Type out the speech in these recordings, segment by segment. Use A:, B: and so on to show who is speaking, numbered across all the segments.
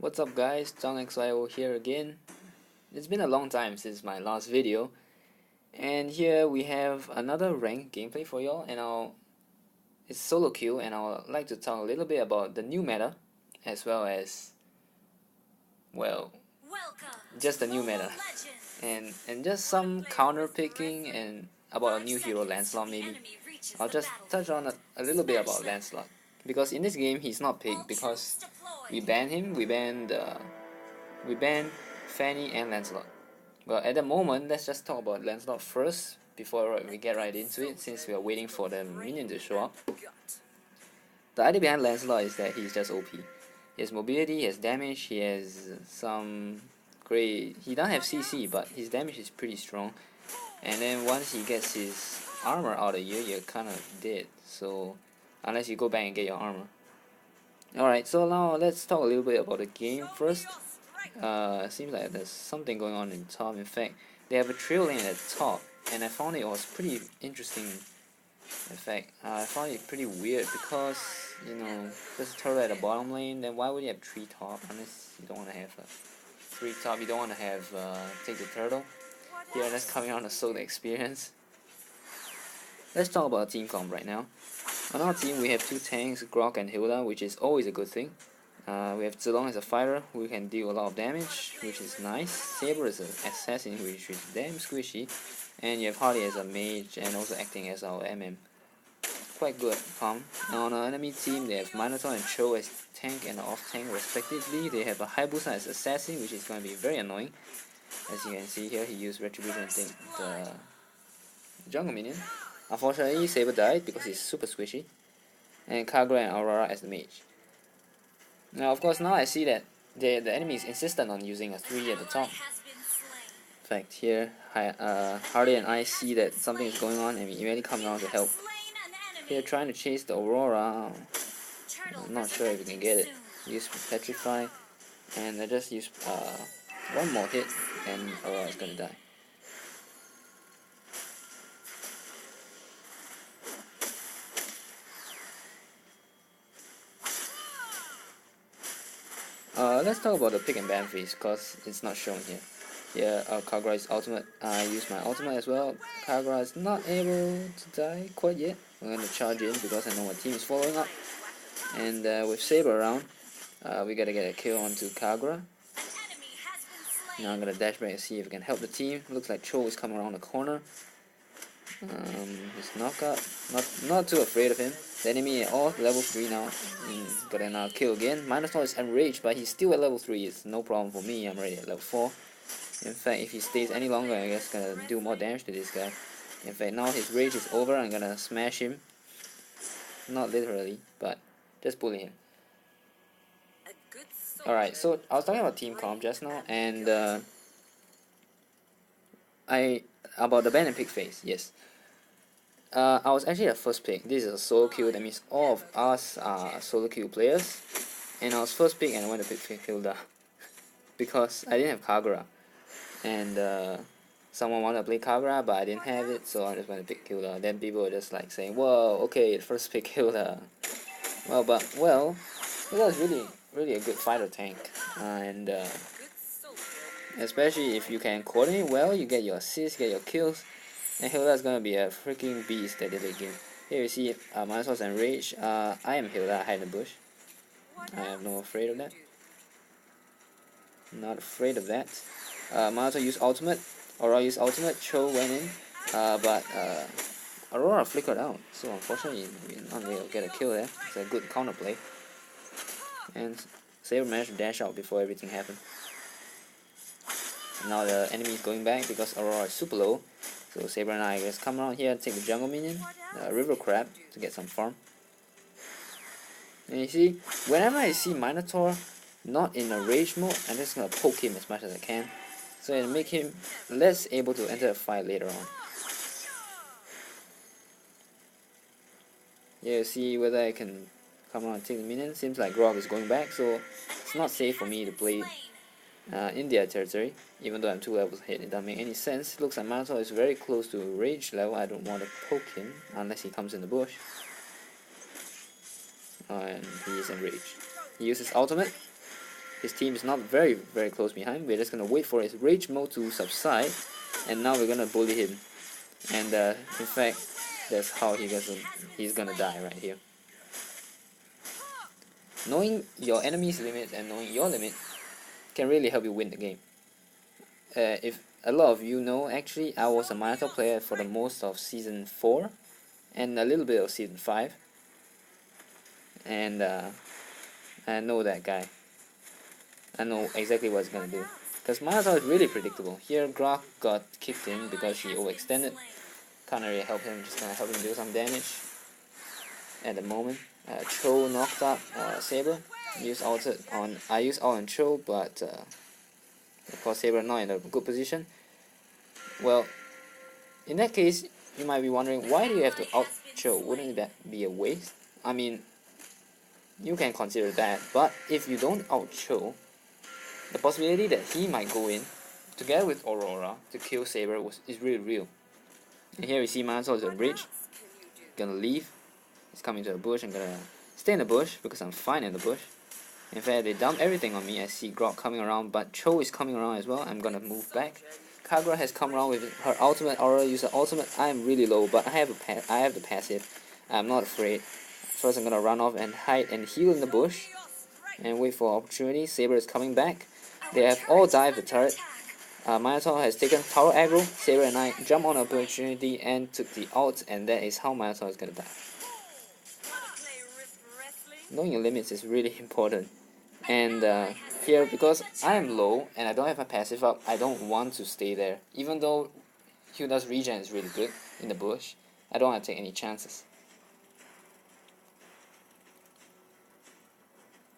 A: What's up guys, XYO here again. It's been a long time since my last video, and here we have another ranked gameplay for y'all, and it's solo queue, and I'll like to talk a little bit about the new meta, as well as, well, just the new meta, and just some counter picking and about a new hero, Lancelot maybe. I'll just touch on a little bit about Lancelot, because in this game he's not picked because we banned him, we banned Fanny and Lancelot. But at the moment, let's just talk about Lancelot first before we get right into it, since we are waiting for the minion to show up. The idea behind Lancelot is that he's just OP. He has mobility, he has damage, he has some great... He doesn't have CC, but his damage is pretty strong. And then once he gets his armor out of you, you're kind of dead. So, unless you go back and get your armor. Alright, so now let's talk a little bit about the game first. Seems like there's something going on in top. In fact, they have a trail lane at the top, and I found it was pretty interesting. In fact, I found it pretty weird because, you know, there's a turtle at the bottom lane, then why would you have 3 top unless you don't want to have 3 top, you don't want to have take the turtle. Yeah, that's coming on to soak the experience. Let's talk about team comp right now. On our team we have 2 tanks, Grok and Hilda, which is always a good thing. We have Zilong as a fighter who can deal a lot of damage, which is nice. Saber is an assassin which is damn squishy. And you have Hardy as a mage and also acting as our MM. Quite good comp. Now on our enemy team they have Minotaur and Chou as tank and off tank respectively. They have a Hayabusa as assassin, which is going to be very annoying. As you can see here, he used Retribution to take the jungle minion. Unfortunately, Saber died because he's super squishy. And Kagura and Aurora as the mage. Now, of course, now I see that the enemy is insistent on using a 3 at the top. In fact, here, Hardy and I see that something is going on, and we immediately come down to help. Here, trying to chase the Aurora. I'm not sure if we can get it. Use Petrify, and I just use one more hit, and Aurora is gonna die. Let's talk about the pick and ban phase, because it's not shown here. Here, Kagura's ultimate, I use my ultimate as well. Kagura is not able to die quite yet. I'm going to charge in because I know my team is following up. And with Saber around, we gotta get a kill onto Kagura. Now I'm gonna dash back and see if I can help the team. Looks like Chou is coming around the corner. His knockup, not too afraid of him. The enemy at all level 3 now. Got another kill again. Minotaur is enraged, but he's still at level 3. It's no problem for me. I'm already at level 4. In fact, if he stays any longer, I guess gonna do more damage to this guy. In fact, now his rage is over. I'm gonna smash him. Not literally, but just bully him. Alright, so I was talking about team comp just now, and about the ban and pick phase. Yes. I was actually the first pick. This is a solo queue, that means all of us are solo queue players. And I was first pick and I went to pick Hilda. Because I didn't have Kagura. And someone wanted to play Kagura, but I didn't have it, so I just went to pick Hilda. Then people were just like saying, whoa, okay, first pick Hilda. Well, Hilda is really a good fighter tank. Especially if you can coordinate well, you get your assists, get your kills. And Hilda is gonna be a freaking beast at the late game. Here you see Minotaur's enraged. I am Hilda, I hide in the bush. I am not afraid of that. Not afraid of that. Minotaur used ultimate. Aurora used ultimate. Chou went in. But Aurora flickered out. So unfortunately, we're not able to get a kill there. It's a good counterplay. And Saber managed to dash out before everything happened. Now the enemy is going back because Aurora is super low. So Saber and I just come around here and take the jungle minion, River Crab, to get some farm. And you see, whenever I see Minotaur not in a rage mode, I'm just gonna poke him as much as I can, so it'll make him less able to enter a fight later on. Yeah, you see whether I can come around and take the minion. Seems like Grok is going back, so it's not safe for me to play in their territory, even though I'm 2 levels ahead. It doesn't make any sense. Looks like Minotaur is very close to rage level. I don't want to poke him unless he comes in the bush. And he is enraged. He uses ultimate. his team is not very close behind. We're just gonna wait for his rage mode to subside, and now we're gonna bully him. And in fact, that's how he's gonna die right here. Knowing your enemy's limit and knowing your limit can really help you win the game. If a lot of you know, actually, I was a Minotaur player for the most of Season 4 and a little bit of Season 5. And I know that guy. I know exactly what he's gonna do. Because Minotaur is really predictable. Here, Grok got kicked in because he overextended. Can't really help him, just gonna help him do some damage at the moment. Chou knocked up Saber. I used ult on Chou, but of course Saber not in a good position. Well, in that case, you might be wondering, why do you have to out Chou? Wouldn't that be a waste? I mean, you can consider that, but if you don't out Chou, the possibility that he might go in together with Aurora to kill Saber is really real. And here we see Minotaur is a bridge. Gonna leave. He's coming to the bush. I'm gonna stay in the bush because I'm fine in the bush. In fact, they dump everything on me. I see Grok coming around, but Chou is coming around as well. I'm gonna move back. Kagura has come around with her ultimate. Aurora used her ultimate. I am really low, but I have the passive. I'm not afraid. First, I'm gonna run off and hide and heal in the bush and wait for opportunity. Saber is coming back. They have all dived the turret. Minotaur has taken tower aggro. Saber and I jump on opportunity and took the ult, and that is how Minotaur is gonna die. Knowing your limits is really important. And here, because I am low and I don't have my passive up, I don't want to stay there. Even though Hilda's regen is really good in the bush, I don't want to take any chances.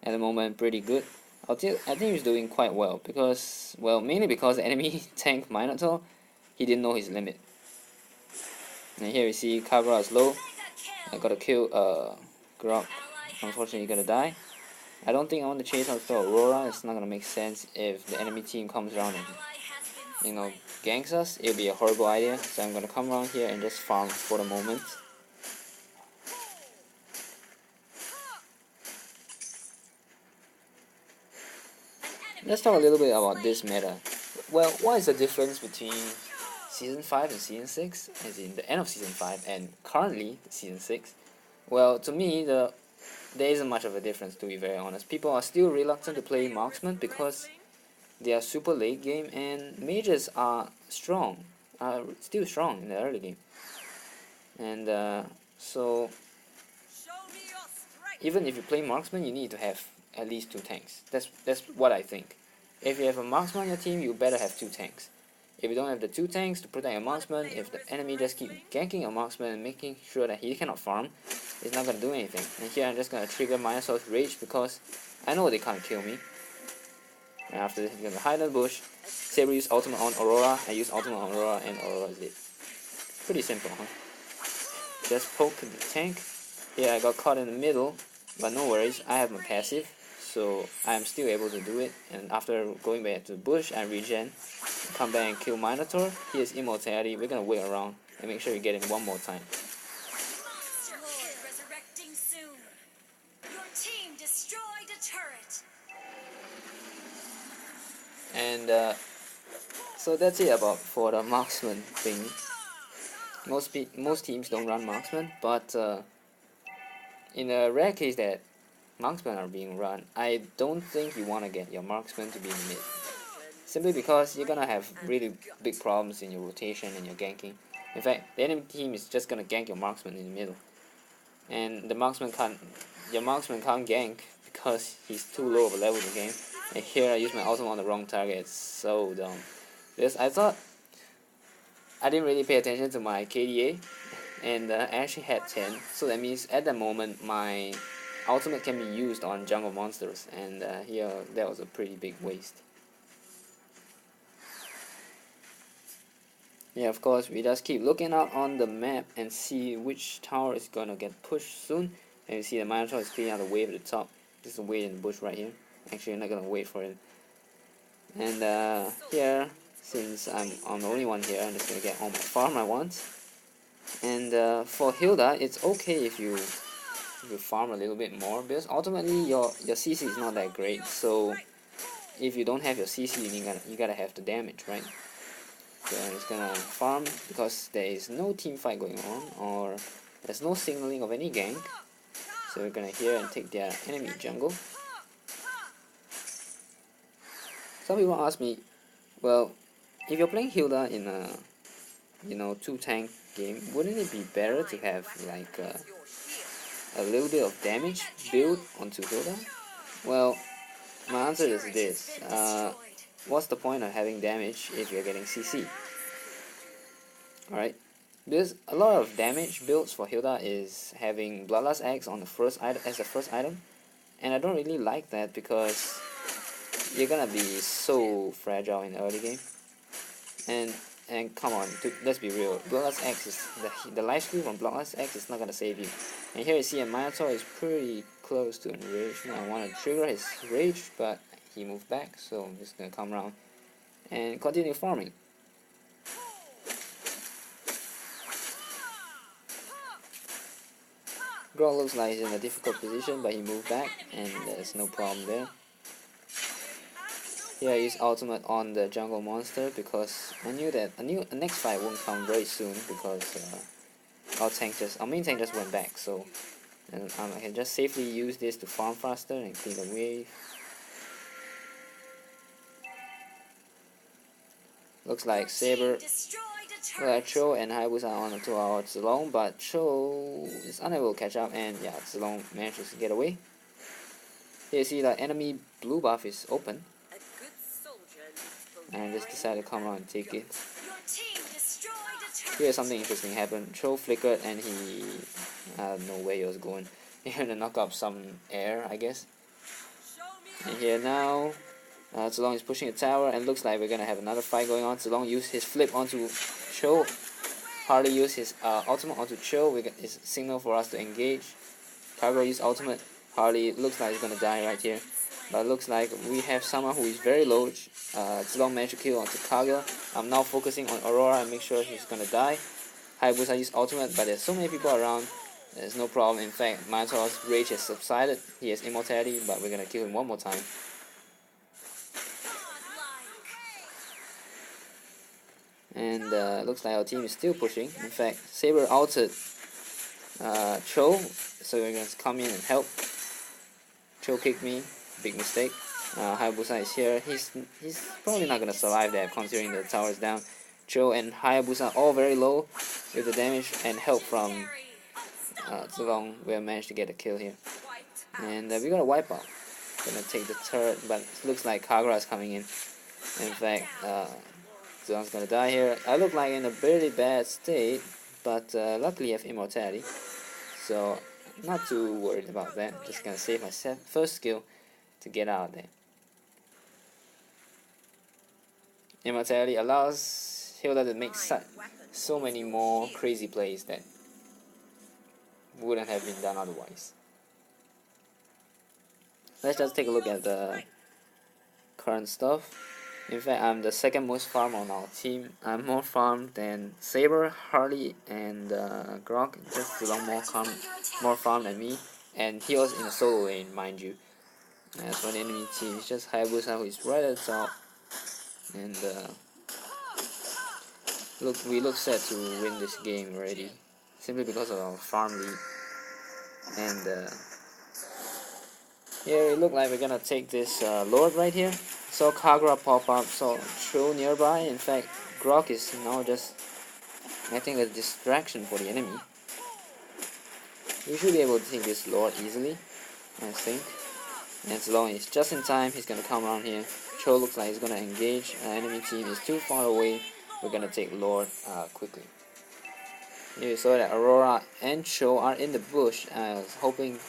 A: At the moment, pretty good. I think he's doing quite well because, well, mainly because the enemy tanked Minotaur, he didn't know his limit. And here we see Kagura is low. I gotta kill Grok. Unfortunately, gonna die. I don't think I want to chase after Aurora. It's not gonna make sense if the enemy team comes around and, ganks us. It'll be a horrible idea. So I'm gonna come around here and just farm for the moment. Let's talk a little bit about this meta. Well, what is the difference between Season 5 and Season 6, as in the end of Season 5 and currently Season 6? Well, to me, there isn't much of a difference, to be very honest. People are still reluctant to play marksmen because they are super late game, and mages are still strong in the early game. And so, even if you play marksman, you need to have at least 2 tanks. That's what I think. If you have a marksman on your team, you better have 2 tanks. If you don't have the 2 tanks to protect your marksman, if the enemy just keep ganking your marksman and making sure that he cannot farm, it's not gonna do anything. And here I'm just gonna trigger Minotaur's rage because I know they can't kill me. And after this, I'm gonna hide in the bush. Saber used ultimate on Aurora. I use ultimate on Aurora, and Aurora is dead. Pretty simple, huh? Just poke the tank. Here I got caught in the middle, but no worries. I have my passive, so I'm still able to do it. And after going back to the bush, I regen, come back and kill Minotaur. Here's Immortality. We're gonna wait around and make sure we get him one more time. And so that's it for the marksman thing. Most teams don't run marksman, but in a rare case that marksmen are being run, I don't think you want to get your marksman to be in the mid. Simply because you're gonna have really big problems in your rotation and your ganking. In fact, the enemy team is just gonna gank your marksman in the middle, and your marksman can't gank because he's too low of a level in the game. And here I use my ultimate on the wrong target. It's so dumb. Because I thought I didn't really pay attention to my KDA, and I actually had 10. So that means at that moment my ultimate can be used on jungle monsters, and here that was a pretty big waste. Yeah, of course, we just keep looking out on the map and see which tower is gonna get pushed soon. And you see the Minotaur is clearing out the wave at the top. Just wait in the bush right here. Actually, I'm not gonna wait for it. And here, since I'm the only one here, I'm just gonna get all my farm I want. And for Hilda, it's okay if you farm a little bit more, because ultimately your CC is not that great. So if you don't have your CC, you gotta have the damage, right? So I'm just gonna farm because there is no team fight going on, or there's no signaling of any gank. So we're gonna heal and take their enemy jungle. Some people ask me, well, if you're playing Hilda in a 2-tank game, wouldn't it be better to have like a little bit of damage build onto Hilda? Well, my answer is this. What's the point of having damage if you're getting CC? Alright, because a lot of damage builds for Hilda is having Bloodlust Axe on the first item as the first item, and I don't really like that because you're gonna be so fragile in the early game. And come on, let's be real. Bloodlust Axe is the life steal from Bloodlust Axe is not gonna save you. And here you see a Minotaur is pretty close to enrage. Now I want to trigger his rage, but he moved back, so I'm just gonna come around and continue farming. Grog looks like he's in a difficult position, but he moved back, and there's no problem there. Here I use ultimate on the jungle monster because I knew that a next fight won't come very soon because our main tank just went back. So and I can just safely use this to farm faster and clean the wave. Looks like Saber, Chou and Hayabusa are on to our Zilong, but Chou is unable to catch up, and yeah, Zilong manages to get away. Here you see the enemy blue buff is open, and I just decided to come around and take it. Here's something interesting happened. Chou flickered and I don't know where he was going. He had to knock up some air, I guess. And here now, Zilong is pushing a tower, and looks like we're gonna have another fight going on. Zilong used his flip onto Chou. Harley used his ultimate onto Chou. It's a signal for us to engage. Kagura used ultimate. Harley looks like he's gonna die right here. But it looks like we have someone who is very low. Zilong managed to kill onto Kagura. I'm now focusing on Aurora and make sure he's gonna die. Hayabusa used ultimate, but there's so many people around. There's no problem. In fact, Minotaur's rage has subsided. He has Immortality, but we're gonna kill him one more time. And looks like our team is still pushing. In fact, Saber altered Chou, so we're gonna come in and help. Chou kicked me, big mistake. Hayabusa is here. He's probably not gonna survive that considering the tower is down. Chou and Hayabusa all very low with the damage and help from Zilong. We managed to get a kill here, and we got a wipeout. Gonna take the turret, but it looks like Kagura is coming in. In fact, Zilong's gonna die here. I look like in a very bad state, but luckily I have Immortality, so not too worried about that. Just gonna save my first skill to get out of there. Immortality allows Hilda to make so many more crazy plays that wouldn't have been done otherwise. Let's just take a look at the current stuff. In fact, I'm the second most farm on our team. I'm more farmed than Saber, Harley, and Grog. Just a lot more farm than me. And he was in a solo lane, mind you. As for the enemy team, it's just Hayabusa who is right at the top. And we look set to win this game already, simply because of our farm lead. And here it look like we're gonna take this Lord right here. Saw Kagura pop up, saw Chou nearby. In fact, Grog is now just acting as a distraction for the enemy. We should be able to take this Lord easily, I think. And Zilong is just in time. He's gonna come around here. Chou looks like he's gonna engage. Enemy team is too far away. We're gonna take Lord quickly. Here you saw that Aurora and Chou are in the bush. I was hoping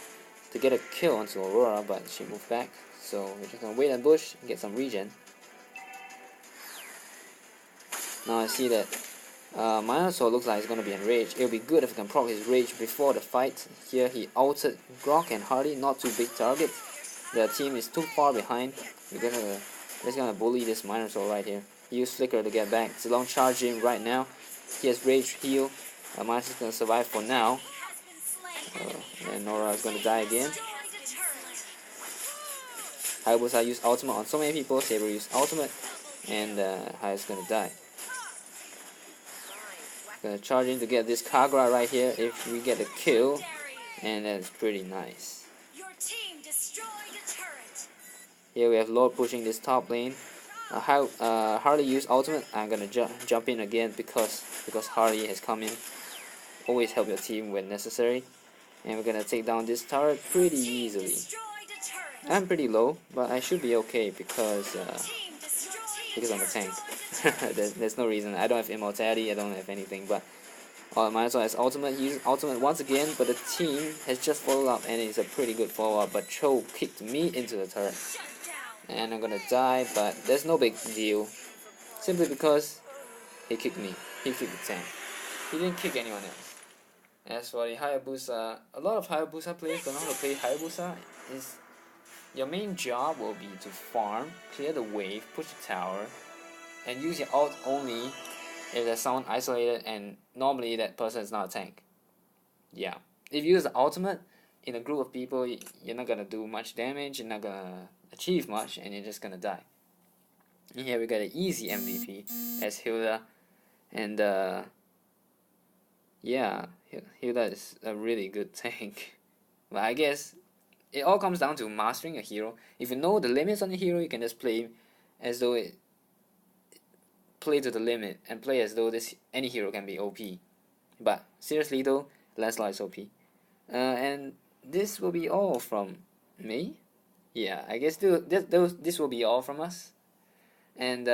A: to get a kill onto Aurora, but she moved back. So we're just gonna wait in the bush and get some regen. Now I see that Minotaur looks like he's gonna be enraged. It'll be good if we can proc his rage before the fight. Here he altered Grog and Harley, not too big targets. The team is too far behind. We're just gonna bully this Minotaur right here. He used Flicker to get back. Zilong charge him right now. He has rage heal. Minotaur's gonna survive for now. And Nora is gonna die again. Hayabusa used ultimate on so many people, Saber used ultimate, and Haya's gonna die. Gonna charge in to get this Kagura right here if we get the kill, and that's pretty nice. Here we have Lord pushing this top lane. Harley used ultimate. I'm gonna jump in again because Harley has come in. Always help your team when necessary. And we're gonna take down this turret pretty easily. I'm pretty low, but I should be okay because I'm a tank. there's no reason. I don't have immortality, I don't have anything, but Minotaur has ultimate. He used ultimate once again, but the team has just followed up, and it's a pretty good follow-up, but Chou kicked me into the turret. And I'm gonna die, but there's no big deal. Simply because he kicked me. He kicked the tank. He didn't kick anyone else. As for the Hayabusa, a lot of Hayabusa players don't know how to play Hayabusa. Your main job will be to farm, clear the wave, push the tower, and use your ult only if there's someone isolated and normally that person is not a tank. Yeah. If you use the ultimate in a group of people, you're not gonna do much damage, you're not gonna achieve much, and you're just gonna die. And here we got an easy MVP as Hilda, and yeah, Hilda is a really good tank. But I guess it all comes down to mastering a hero. If you know the limits on the hero, you can just play as though play to the limit and play as though any hero can be OP. But seriously though, Lancelot is OP. And this will be all from me. Yeah, I guess this will be all from us. And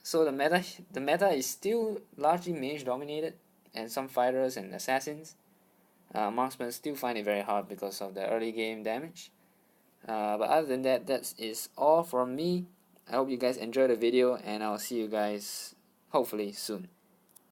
A: so the meta is still largely mage dominated, and some fighters and assassins. Marksmen still find it very hard because of the early game damage. But other than that, that is all from me. I hope you guys enjoyed the video, and I'll see you guys hopefully soon.